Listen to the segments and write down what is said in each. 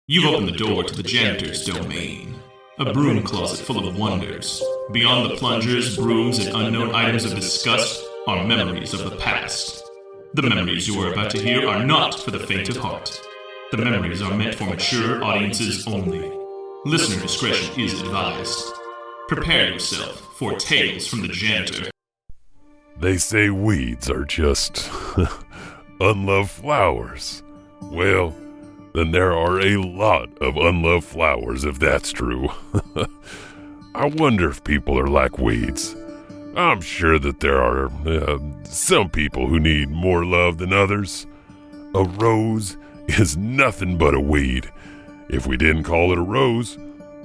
You've opened the door to the janitor's domain, a broom closet full of wonders. Beyond the plungers, brooms, and unknown items of disgust are memories of the past. The memories you are about to hear are not for the faint of heart. The memories are meant for mature audiences only. Listener discretion is advised. Prepare yourself for tales from the janitor. They say weeds are just unloved flowers. Well, then there are a lot of unloved flowers if that's true. I wonder if people are like weeds. I'm sure that there are some people who need more love than others. A rose is nothing but a weed. If we didn't call it a rose,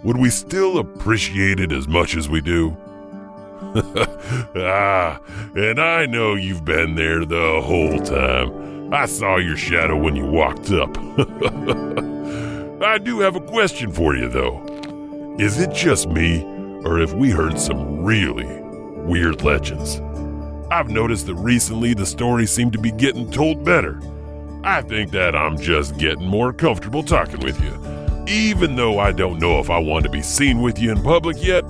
would we still appreciate it as much as we do? And I know you've been there the whole time. I saw your shadow when you walked up. I do have a question for you, though. Is it just me, or have we heard some really weird legends? I've noticed that recently the stories seem to be getting told better. I think that I'm just getting more comfortable talking with you, even though I don't know if I want to be seen with you in public yet.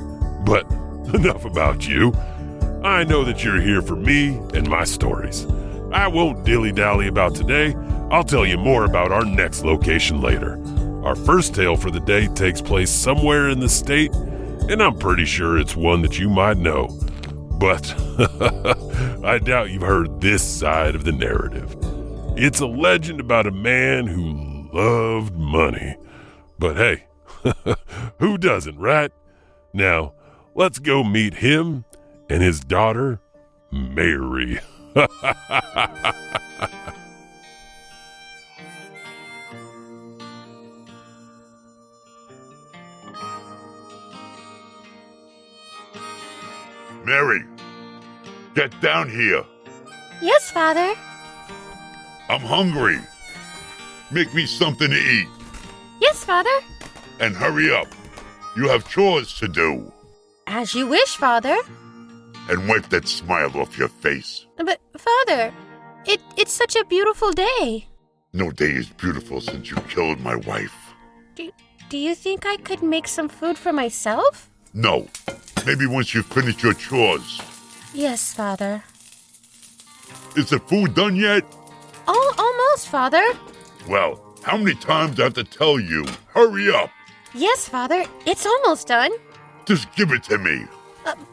But enough about you. I know that you're here for me and my stories. I won't dilly-dally about today. I'll tell you more about our next location later. Our first tale for the day takes place somewhere in the state, and I'm pretty sure it's one that you might know. But I doubt you've heard this side of the narrative. It's a legend about a man who loved money. But hey, who doesn't, right? Now, let's go meet him and his daughter, Mary. Mary, get down here. Yes, Father. I'm hungry. Make me something to eat. Yes, Father. And hurry up. You have chores to do. As you wish, Father. And wipe that smile off your face. But, Father, it's such a beautiful day. No day is beautiful since you killed my wife. Do you think I could make some food for myself? No. Maybe once you finish your chores. Yes, Father. Is the food done yet? Almost, Father. Well, how many times do I have to tell you? Hurry up. Yes, Father. It's almost done. Just give it to me.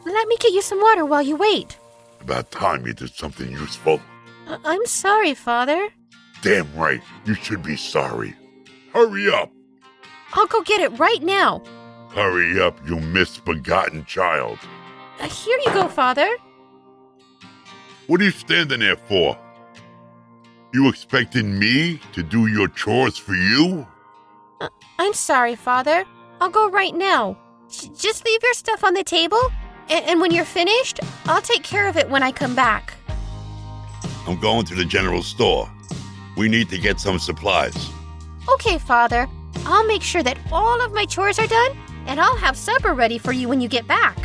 Let me get you some water while you wait. About time you did something useful. I'm sorry, Father. Damn right. You should be sorry. Hurry up. I'll go get it right now. Hurry up, you misbegotten child. Here you go, Father. What are you standing there for? You expecting me to do your chores for you? I'm sorry, Father. I'll go right now. Just leave your stuff on the table, and when you're finished, I'll take care of it when I come back. I'm going to the general store. We need to get some supplies. Okay, Father. I'll make sure that all of my chores are done, and I'll have supper ready for you when you get back.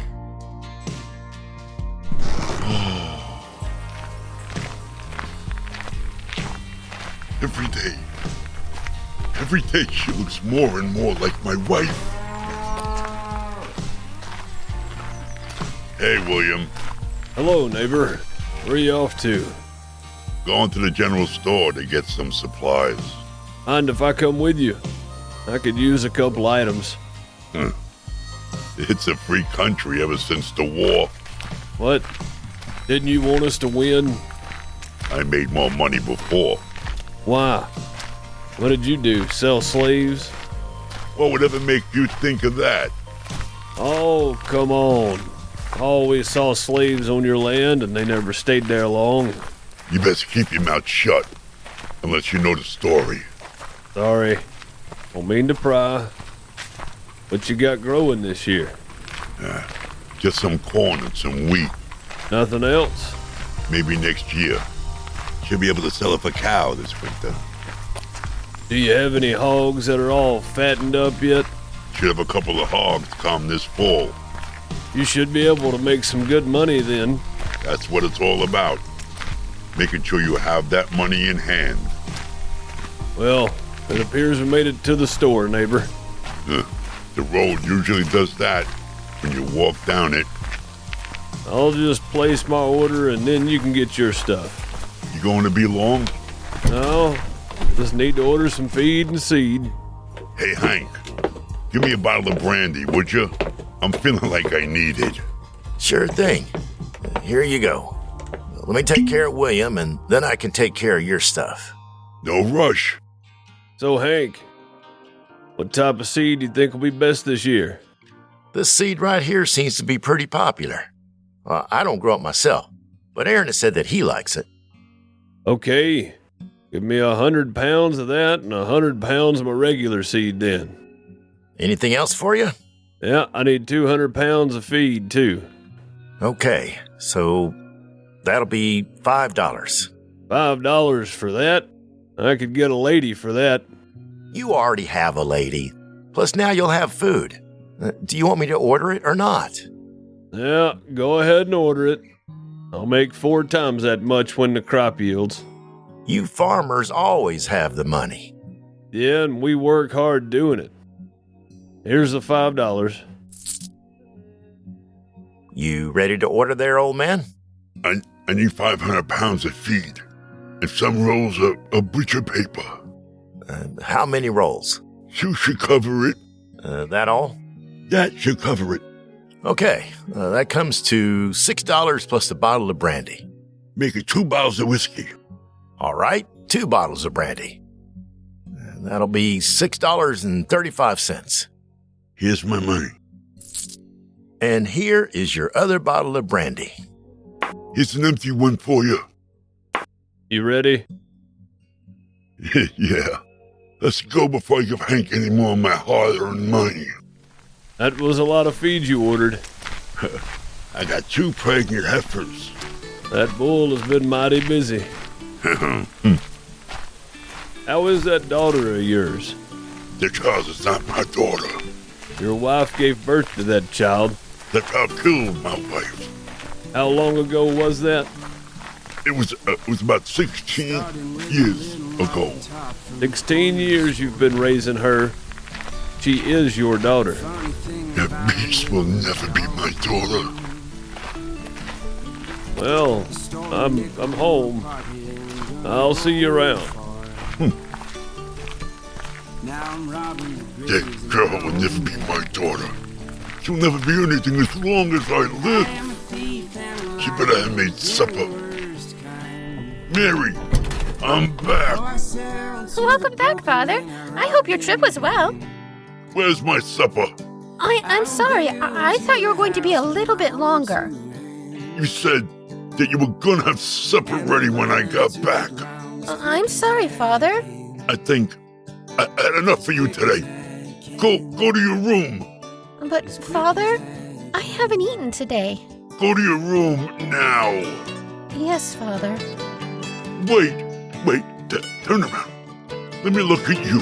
Every day she looks more and more like my wife. Hey, William. Hello, neighbor. Where are you off to? Going to the general store to get some supplies. Mind if I come with you? I could use a couple items. It's a free country ever since the war. What? Didn't you want us to win? I made more money before. Why? What did you do, sell slaves? What would ever make you think of that? Oh, come on. I always saw slaves on your land and they never stayed there long. You best keep your mouth shut, unless you know the story. Sorry. Don't mean to pry. What you got growing this year? Just some corn and some wheat. Nothing else? Maybe next year. Should be able to sell it for cow this winter. Do you have any hogs that are all fattened up yet? Should have a couple of hogs come this fall. You should be able to make some good money then. That's what it's all about. Making sure you have that money in hand. Well, It appears we made it to the store, neighbor. The road usually does that when you walk down it. I'll just place my order and then you can get your stuff. You going to be long? No, just need to order some feed and seed. Hey, Hank, give me a bottle of brandy, would you? I'm feeling like I need it. Sure thing. Here you go. Let me take care of William, and then I can take care of your stuff. No rush. So, Hank, what type of seed do you think will be best this year? This seed right here seems to be pretty popular. I don't grow it myself, but Aaron has said that he likes it. Okay, give me 100 pounds of that and 100 pounds of my regular seed then. Anything else for you? Yeah, I need 200 pounds of feed too. Okay, so that'll be $5. $5 for that? I could get a lady for that. You already have a lady. Plus now you'll have food. Do you want me to order it or not? Yeah, go ahead and order it. I'll make 4 times that much when the crop yields. You farmers always have the money. Yeah, and we work hard doing it. Here's the $5. You ready to order there, old man? I need 500 pounds of feed and some rolls of butcher paper. How many rolls? You should cover it. That all? That should cover it. Okay, that comes to $6 plus a bottle of brandy. Make it 2 bottles of whiskey. All right, 2 bottles of brandy. That'll be $6.35. Here's my money. And here is your other bottle of brandy. Here's an empty one for you. You ready? Yeah. Let's go before I give Hank any more of my hard-earned money. That was a lot of feed you ordered. I got 2 pregnant heifers. That bull has been mighty busy. How is that daughter of yours? The child is not my daughter. Your wife gave birth to that child. The child killed my wife. How long ago was that? It was about 16 years ago. 16 years you've been raising her. She is your daughter. That beast will never be my daughter. Well, I'm home. I'll see you around. That girl will never be my daughter. She'll never be anything as long as I live. She better have made supper. Mary, I'm back. Welcome back, Father. I hope your trip was well. Where's my supper? I'm sorry. I thought you were going to be a little bit longer. You said that you were gonna have supper ready when I got back. I'm sorry, Father. I think I had enough for you today. Go to your room. But, Father, I haven't eaten today. Go to your room now. Yes, Father. Wait, turn around. Let me look at you.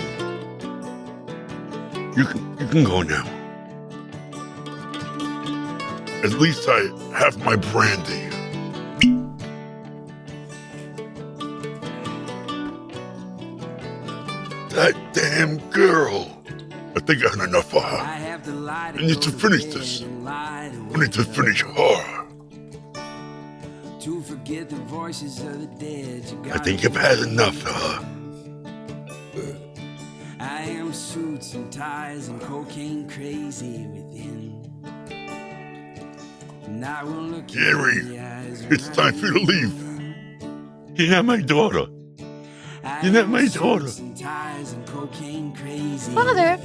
You can go now. At least I have my brandy. That damn girl. I think I had enough of her. I need to finish this. I need to finish her. I think I've had enough of her. I am suits and ties and cocaine crazy within. And I will look Gary, it's time for you to leave. You're not my daughter. You're not my daughter. Father,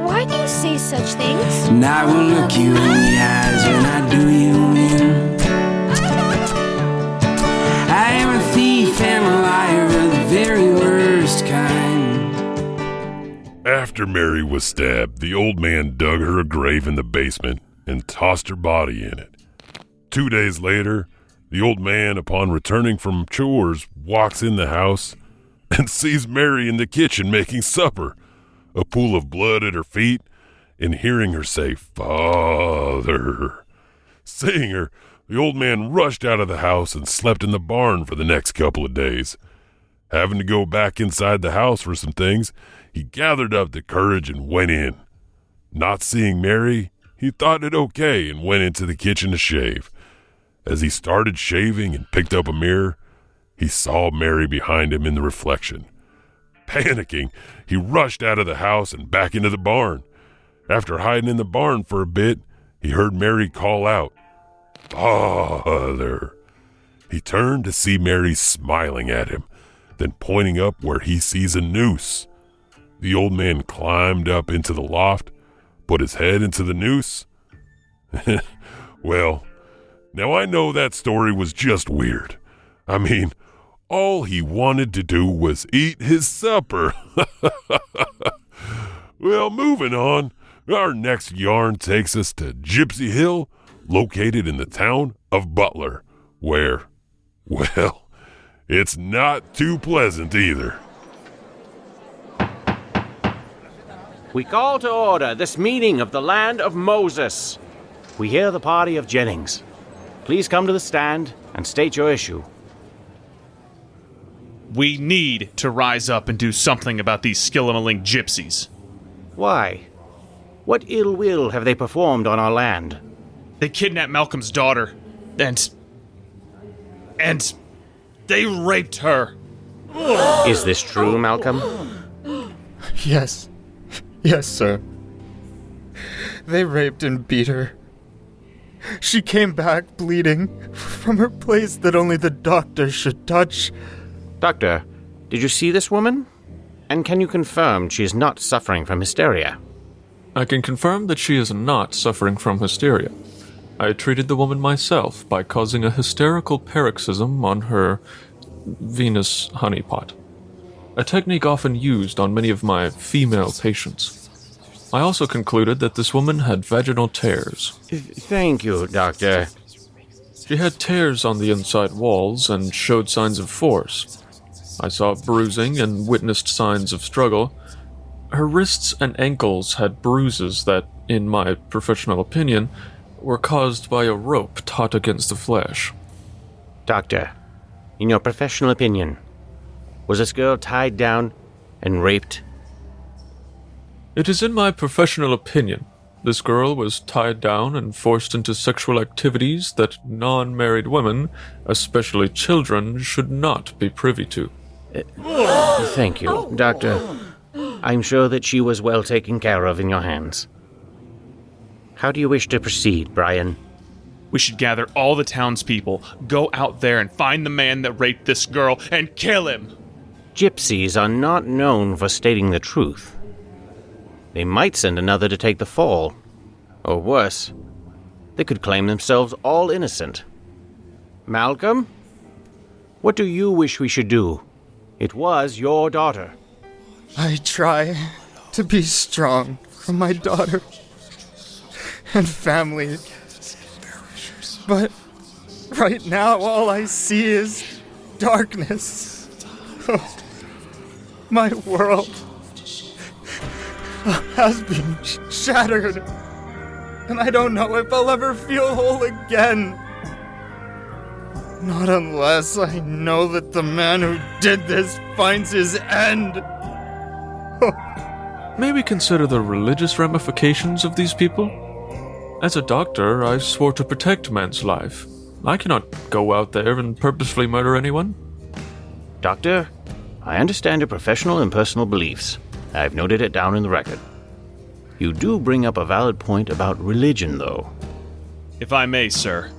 why do you say such things? And I will look you in the eyes when I do you in. I am a thief and a liar of the very worst kind. After Mary was stabbed, the old man dug her a grave in the basement and tossed her body in it. 2 days later, the old man, upon returning from chores, walks in the house and sees Mary in the kitchen making supper, a pool of blood at her feet, and hearing her say, "Father." Seeing her, the old man rushed out of the house and slept in the barn for the next couple of days. Having to go back inside the house for some things, he gathered up the courage and went in. Not seeing Mary, he thought it okay and went into the kitchen to shave. As he started shaving and picked up a mirror, he saw Mary behind him in the reflection. Panicking, he rushed out of the house and back into the barn. After hiding in the barn for a bit, he heard Mary call out, "Father." He turned to see Mary smiling at him, then pointing up where he sees a noose. The old man climbed up into the loft, put his head into the noose. Well, now I know that story was just weird. I mean, all he wanted to do was eat his supper. Well, moving on, our next yarn takes us to Gypsy Hill, located in the town of Butler, where, well, it's not too pleasant either. We call to order this meeting of the land of Moses. We hear the party of Jennings. Please come to the stand and state your issue. We need to rise up and do something about these skillamaling gypsies. Why? What ill will have they performed on our land? They kidnapped Malcolm's daughter, and they raped her. Is this true, Malcolm? Yes. Yes, sir. They raped and beat her. She came back bleeding from her place that only the doctor should touch. Doctor, did you see this woman? And can you confirm she is not suffering from hysteria? I can confirm that she is not suffering from hysteria. I treated the woman myself by causing a hysterical paroxysm on her Venus honeypot, a technique often used on many of my female patients. I also concluded that this woman had vaginal tears. Thank you, Doctor. She had tears on the inside walls and showed signs of force. I saw bruising and witnessed signs of struggle. Her wrists and ankles had bruises that, in my professional opinion, were caused by a rope taut against the flesh. Doctor, in your professional opinion, was this girl tied down and raped? It is in my professional opinion this girl was tied down and forced into sexual activities that non-married women, especially children, should not be privy to. Thank you, Doctor. I'm sure that she was well taken care of in your hands. How do you wish to proceed, Brian? We should gather all the townspeople, go out there and find the man that raped this girl, and kill him! Gypsies are not known for stating the truth. They might send another to take the fall. Or worse, they could claim themselves all innocent. Malcolm? What do you wish we should do? It was your daughter. I try to be strong for my daughter and family. But right now, all I see is darkness. Oh, my world has been shattered, and I don't know if I'll ever feel whole again. Not unless I know that the man who did this finds his end. Maybe consider the religious ramifications of these people? As a doctor, I swore to protect man's life. I cannot go out there and purposefully murder anyone. Doctor, I understand your professional and personal beliefs. I've noted it down in the record. You do bring up a valid point about religion, though. If I may, sir,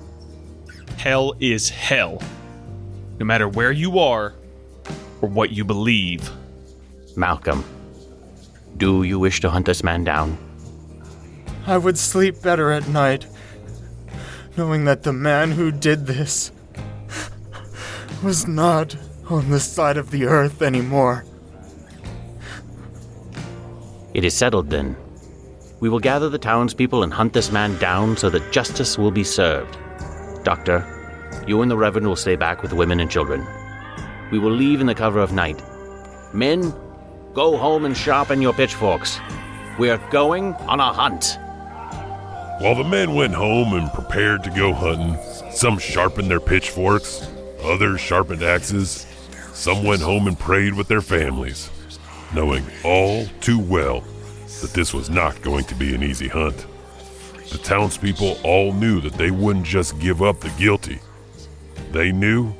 hell is hell. No matter where you are or what you believe. Malcolm, do you wish to hunt this man down? I would sleep better at night, knowing that the man who did this was not on this side of the earth anymore. It is settled, then. We will gather the townspeople and hunt this man down so that justice will be served. Doctor, you and the Reverend will stay back with the women and children. We will leave in the cover of night. Men, go home and sharpen your pitchforks. We are going on a hunt. While the men went home and prepared to go hunting, some sharpened their pitchforks, others sharpened axes, Some went home and prayed with their families, knowing all too well that this was not going to be an easy hunt. The townspeople all knew that they wouldn't just give up the guilty. They knew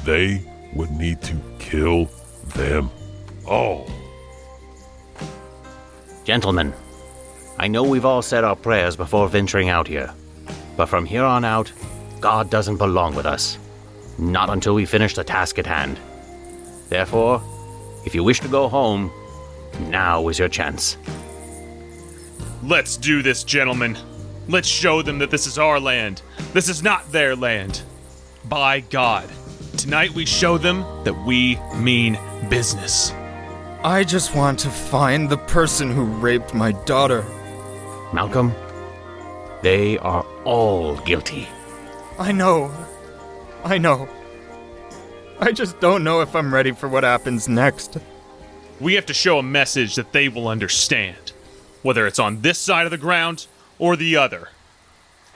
they would need to kill them all. Gentlemen, I know we've all said our prayers before venturing out here, but from here on out, God doesn't belong with us. Not until we finish the task at hand. Therefore, if you wish to go home, now is your chance. Let's do this, gentlemen. Let's show them that this is our land. This is not their land. By God, tonight we show them that we mean business. I just want to find the person who raped my daughter. Malcolm, they are all guilty. I know. I just don't know if I'm ready for what happens next. We have to show a message that they will understand, whether it's on this side of the ground or the other.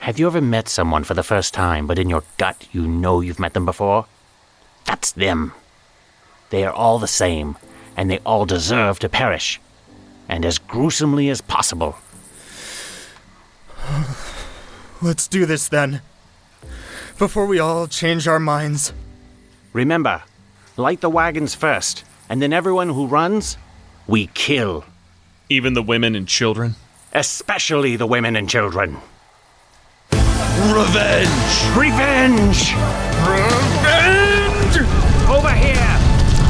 Have you ever met someone for the first time, but in your gut you know you've met them before? That's them. They are all the same, and they all deserve to perish, and as gruesomely as possible. Let's do this then, before we all change our minds. Remember, light the wagons first, and then everyone who runs, we kill. Even the women and children? Especially the women and children. Revenge! Revenge! Revenge! Over here!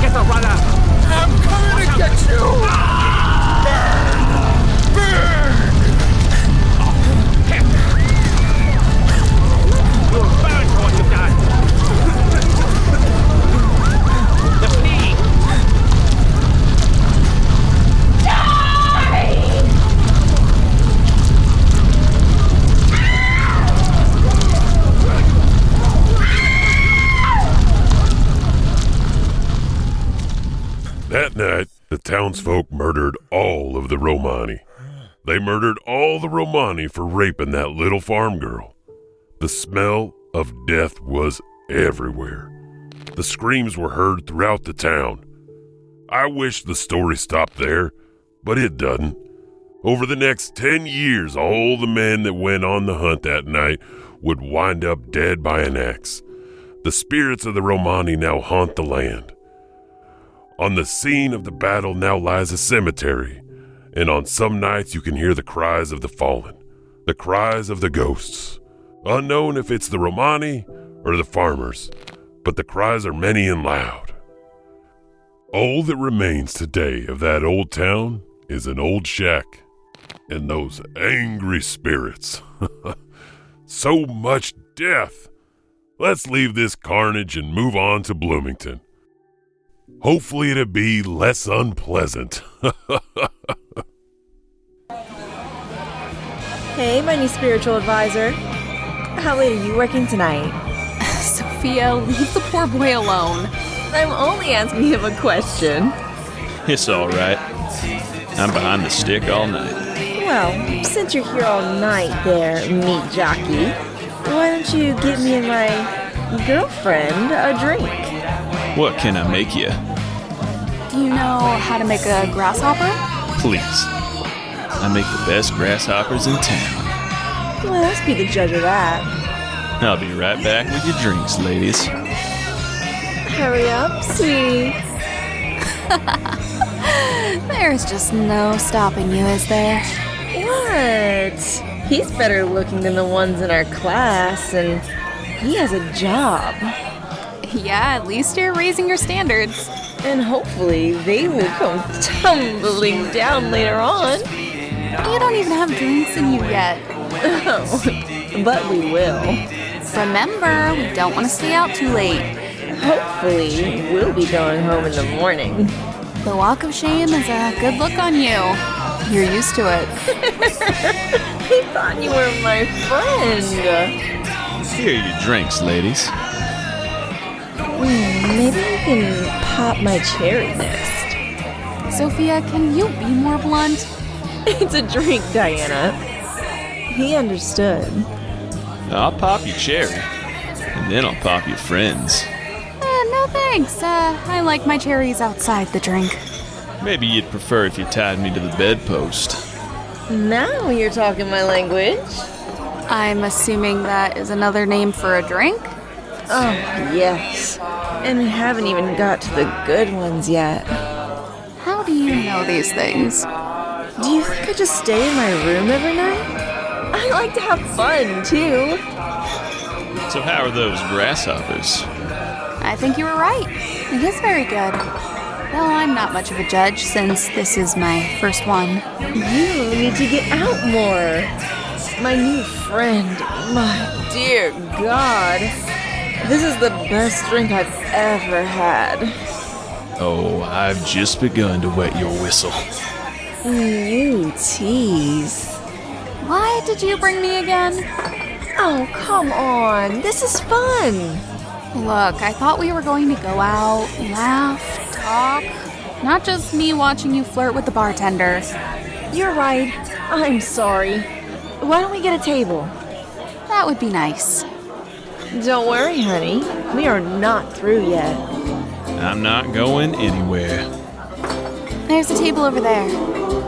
Get the runner! I'm coming to get you! Burn! Burn! You'll burn for what you've done! The flea! That night, the townsfolk murdered all of the Romani. They murdered all the Romani for raping that little farm girl. The smell of death was everywhere. The screams were heard throughout the town. I wish the story stopped there, but it doesn't. Over the next 10 years, all the men that went on the hunt that night would wind up dead by an axe. The spirits of the Romani now haunt the land. On the scene of the battle now lies a cemetery, and on some nights you can hear the cries of the fallen, the cries of the ghosts. Unknown if it's the Romani or the farmers, but the cries are many and loud. All that remains today of that old town is an old shack and those angry spirits. So much death. Let's leave this carnage and move on to Bloomington. Hopefully it'll be less unpleasant. Hey, my new spiritual advisor. How late are you working tonight? Sophia, leave the poor boy alone. I'm only asking him a question. It's all right. I'm behind the stick all night. Well, since you're here all night there, meat jockey, why don't you get me and my girlfriend a drink? What can I make you? Do you know how to make a grasshopper? Please. I make the best grasshoppers in town. Well, let's be the judge of that. I'll be right back with your drinks, ladies. Hurry up, sweetie. There's just no stopping you, is there? What? He's better looking than the ones in our class, and he has a job. Yeah, at least you're raising your standards. And hopefully they will come tumbling down later on. You don't even have drinks in you yet. Oh, but we will. Remember, we don't want to stay out too late. Hopefully, we'll be going home in the morning. The walk of shame is a good look on you. You're used to it. I thought you were my friend. Here are your drinks, ladies. Maybe I can pop my cherry next. Sophia, can you be more blunt? It's a drink, Diana. He understood. I'll pop your cherry, and then I'll pop your friends. No Thanks. I like my cherries outside the drink. Maybe you'd prefer if you tied me to the bedpost. Now you're talking my language. I'm assuming that is another name for a drink? Oh, yes. And we haven't even got to the good ones yet. How do you know these things? Do you think I just stay in my room every night? I like to have fun, too. So how are those grasshoppers? I think you were right. It is very good. Well, I'm not much of a judge since this is my first one. You need to get out more. My new friend, my dear God. This is the best drink I've ever had. Oh, I've just begun to wet your whistle. You tease. Why did you bring me again? Oh, come on. This is fun. Look, I thought we were going to go out, laugh, talk. Not just me watching you flirt with the bartender. You're right. I'm sorry. Why don't we get a table? That would be nice. Don't worry, honey. We are not through yet. I'm not going anywhere. There's a table over there.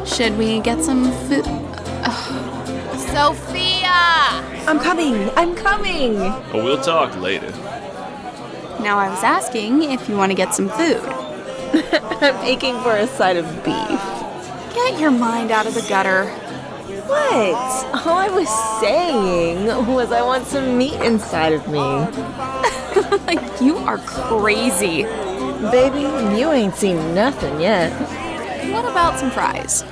Should we get some food? Sophia! I'm coming. Oh, we'll talk later. Now I was asking if you want to get some food. I'm aching for a side of beef. Get your mind out of the gutter. What? All I was saying was I want some meat inside of me. You are crazy. Baby, you ain't seen nothing yet. What about some fries?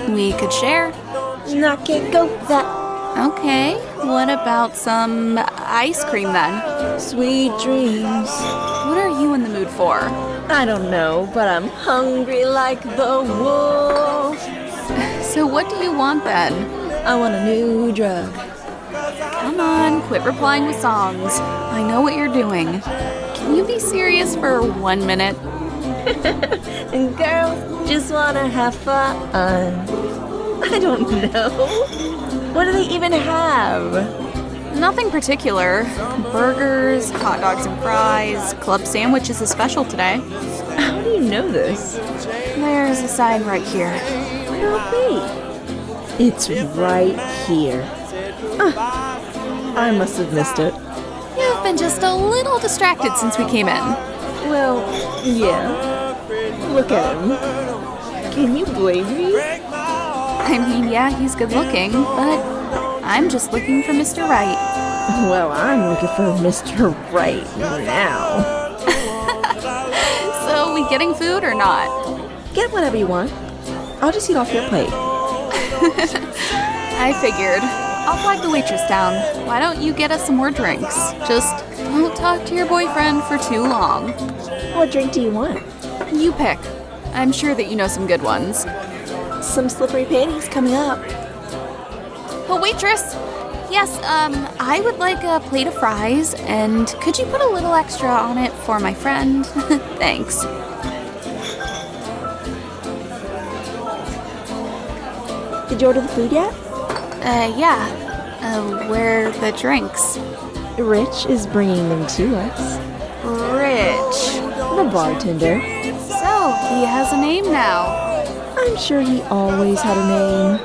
We could share. Not can't go that. Okay, what about some ice cream then? Sweet dreams. What are you in the mood for? I don't know, but I'm hungry like the wolf. So what do you want then? I want a new drug. Come on, quit replying with songs. I know what you're doing. Can you be serious for 1 minute? And girls just wanna have fun. I don't know. What do they even have? Nothing particular. Burgers, hot dogs and fries, club sandwich is a special today. How do you know this? There's a sign right here. No, wait. It's right here. I must have missed it. You've been just a little distracted since we came in. Well, yeah. Look at him. Can you blame me? I mean, yeah, he's good looking, but I'm just looking for Mr. Right. Well, I'm looking for Mr. Right now. So, we getting food or not? Get whatever you want. I'll just eat off your plate. I figured. I'll flag the waitress down. Why don't you get us some more drinks? Just don't talk to your boyfriend for too long. What drink do you want? You pick. I'm sure that you know some good ones. Some slippery panties coming up. Oh, waitress! Yes, I would like a plate of fries, and could you put a little extra on it for my friend? Thanks. Did you order the food yet? Yeah. Where are the drinks? Rich is bringing them to us. Rich? The bartender. So, he has a name now. I'm sure he always had a name.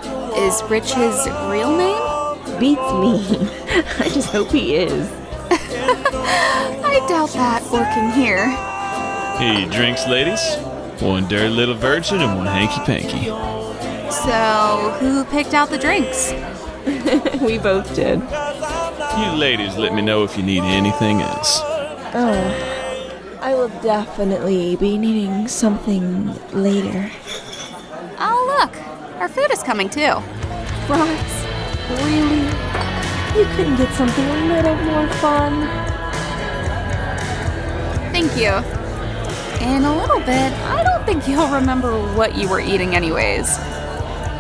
Is Rich his real name? Beats me. I just hope he is. I doubt that working here. Hey, drinks, ladies. One dirty little virgin and one hanky-panky. So, who picked out the drinks? We both did. You ladies let me know if you need anything else. Oh, I will definitely be needing something later. Oh, look. Our food is coming, too. Fries? Really? You couldn't get something a little more fun? Thank you. In a little bit, I don't think you'll remember what you were eating anyways.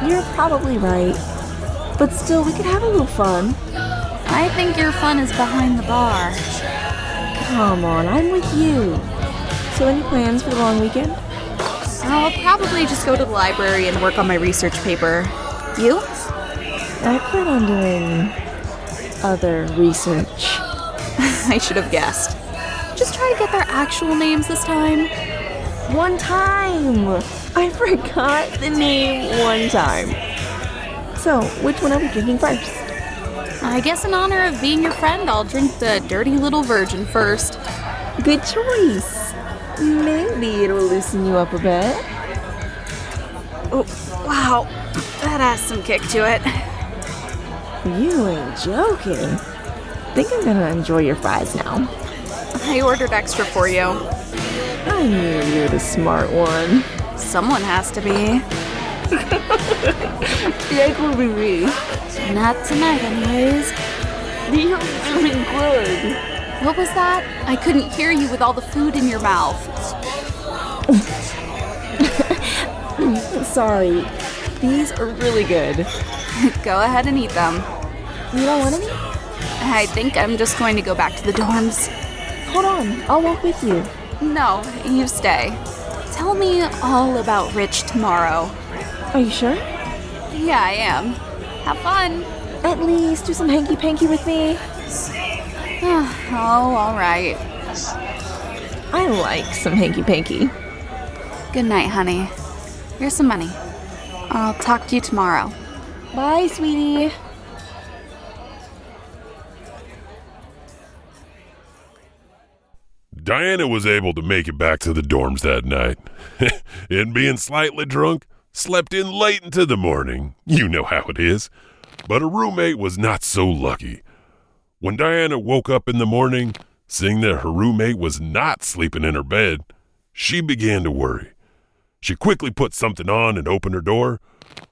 You're probably right. But still, we could have a little fun. I think your fun is behind the bar. Come on, I'm with you. So any plans for the long weekend? I'll probably just go to the library and work on my research paper. You? I plan on doing other research. I should have guessed. Just just try to get their actual names this time? One time! I forgot the name one time. So, which one are we drinking first? I guess in honor of being your friend, I'll drink the Dirty Little Virgin first. Good choice. Maybe it'll loosen you up a bit. Oh, wow. That has some kick to it. You ain't joking. Think I'm gonna enjoy your fries now. I ordered extra for you. I knew you were the smart one. Someone has to be. MacabreVA. Not tonight, anyways. You're doing good. What was that? I couldn't hear you with all the food in your mouth. Sorry. These are really good. Go ahead and eat them. You don't want any? I think I'm just going to go back to the dorms. Hold on. I'll walk with you. No, you stay. Tell me all about Rich tomorrow. Are you sure? Yeah, I am. Have fun. At least do some hanky-panky with me. Oh, all right. I like some hanky-panky. Good night, honey. Here's some money. I'll talk to you tomorrow. Bye, sweetie. Diana was able to make it back to the dorms that night. And being slightly drunk, slept in late into the morning. You know how it is. But her roommate was not so lucky. When Diana woke up in the morning, seeing that her roommate was not sleeping in her bed, she began to worry. She quickly put something on and opened her door,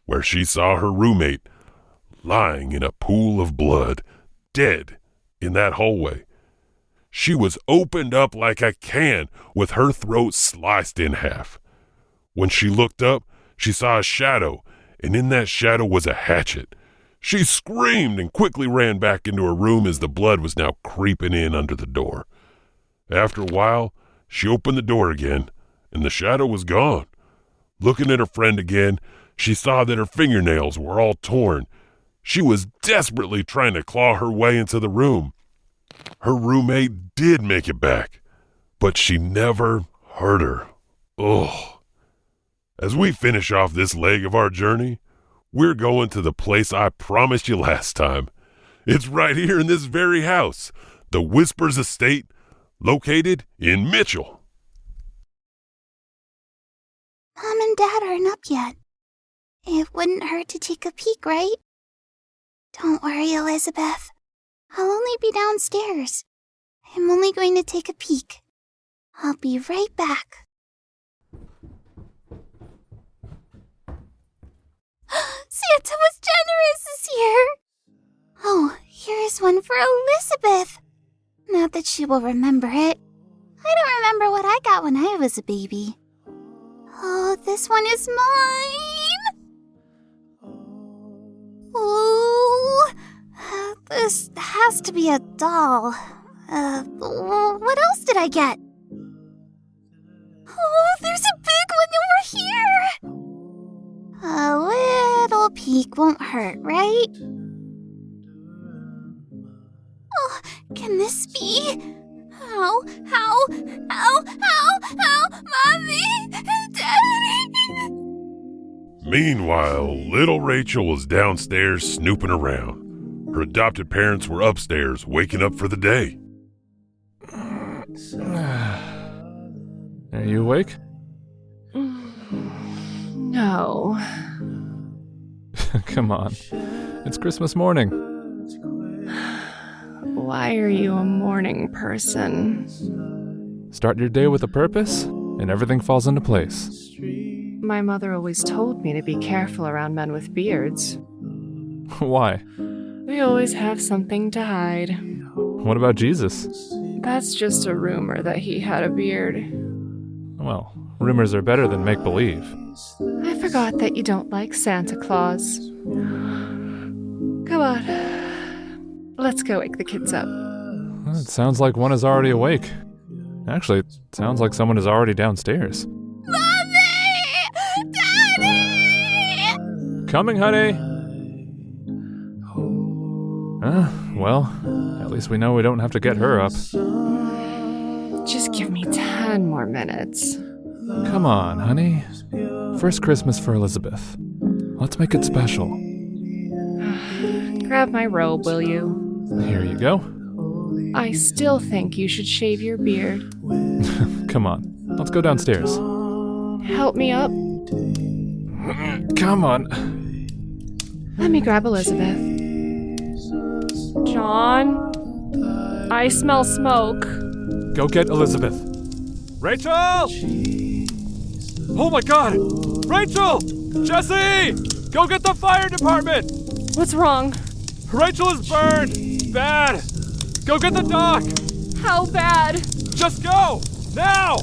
where she saw her roommate lying in a pool of blood, dead in that hallway. She was opened up like a can with her throat sliced in half. When she looked up, she saw a shadow, and in that shadow was a hatchet. She screamed and quickly ran back into her room as the blood was now creeping in under the door. After a while, she opened the door again, and the shadow was gone. Looking at her friend again, she saw that her fingernails were all torn. She was desperately trying to claw her way into the room. Her roommate did make it back, but she never heard her. Ugh. As we finish off this leg of our journey, we're going to the place I promised you last time. It's right here in this very house, the Whispers Estate, located in Mitchell. Mom and Dad aren't up yet. It wouldn't hurt to take a peek, right? Don't worry, Elizabeth. I'll only be downstairs. I'm only going to take a peek. I'll be right back. Santa was generous this year. Oh, here is one for Elizabeth. Not that she will remember it. I don't remember what I got when I was a baby. Oh, this one is mine. Oh, this has to be a doll. What else did I get? Oh, there's a big one over here. A little peek won't hurt, right? Oh, can this be? Ow, Mommy, Daddy. Meanwhile, little Rachel was downstairs snooping around. Her adopted parents were upstairs waking up for the day. Are you awake? No. Come on. It's Christmas morning. Why are you a morning person? Start your day with a purpose, and everything falls into place. My mother always told me to be careful around men with beards. Why? They always have something to hide. What about Jesus? That's just a rumor that he had a beard. Well, rumors are better than make-believe. I forgot that you don't like Santa Claus. Come on. Let's go wake the kids up. Well, it sounds like one is already awake. Actually, it sounds like someone is already downstairs. Mommy! Daddy! Coming, honey! Well, at least we know we don't have to get her up. Just give me 10 more minutes. Come on, honey. First Christmas for Elizabeth. Let's make it special. Grab my robe, will you? Here you go. I still think you should shave your beard. Come on, let's go downstairs. Help me up. Come on. Let me grab Elizabeth. John? I smell smoke. Go get Elizabeth. Rachel! Oh my god! Rachel! Jesse! Go get the fire department! What's wrong? Rachel is burned! Bad! Go get the doc! How bad? Just go! Now!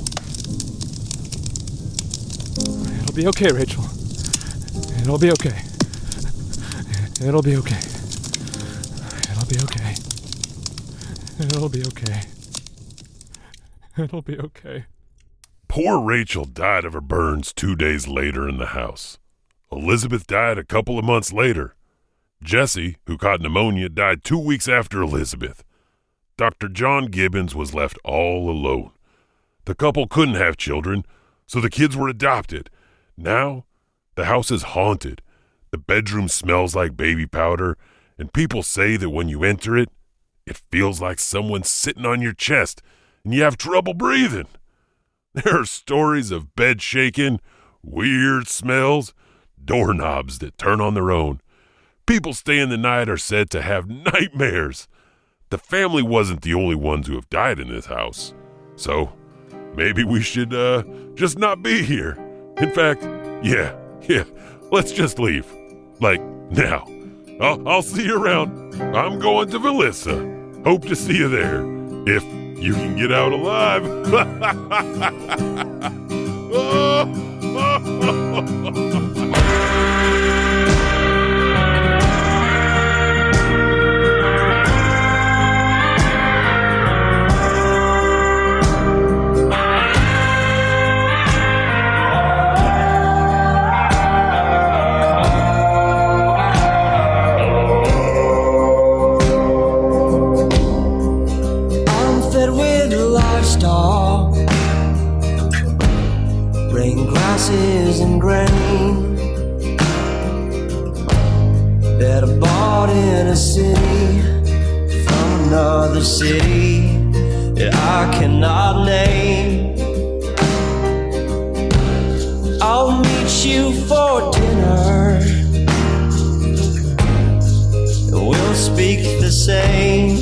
It'll be okay, Rachel. It'll be okay. It'll be okay. It'll be okay. It'll be okay. It'll be okay. Poor Rachel died of her burns 2 days later in the house. Elizabeth died a couple of months later. Jesse, who caught pneumonia, died 2 weeks after Elizabeth. Dr. John Gibbons was left all alone. The couple couldn't have children, so the kids were adopted. Now, the house is haunted. The bedroom smells like baby powder, and people say that when you enter it, it feels like someone's sitting on your chest and you have trouble breathing. There are stories of bed shaking, weird smells, doorknobs that turn on their own. People staying the night are said to have nightmares. The family wasn't the only ones who have died in this house. So, maybe we should, just not be here. In fact, yeah, let's just leave. Like, now. I'll see you around. I'm going to Melissa. Hope to see you there. If you can get out alive. And grain that I bought in a city from another city that I cannot name. I'll meet you for dinner and we'll speak the same.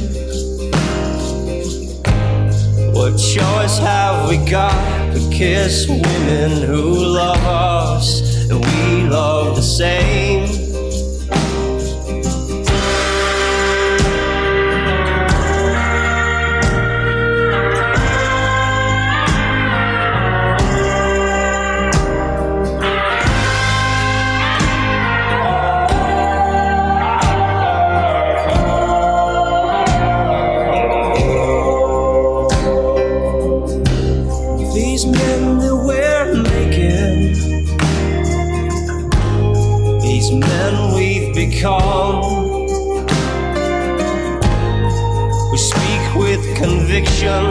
What choice have we got? We kiss women who love us, and we love the same. These men that we're making, these men we've become, we speak with conviction.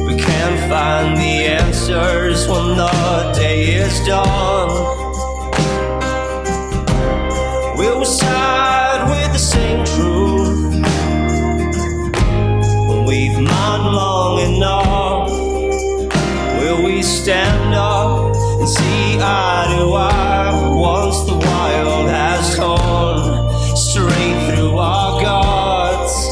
We can't find the answers when the day is done. We'll side with the same truth when we've mined long enough. Will we stand up and see eye to eye once the wild has torn straight through our guts?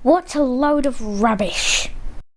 What a load of rubbish.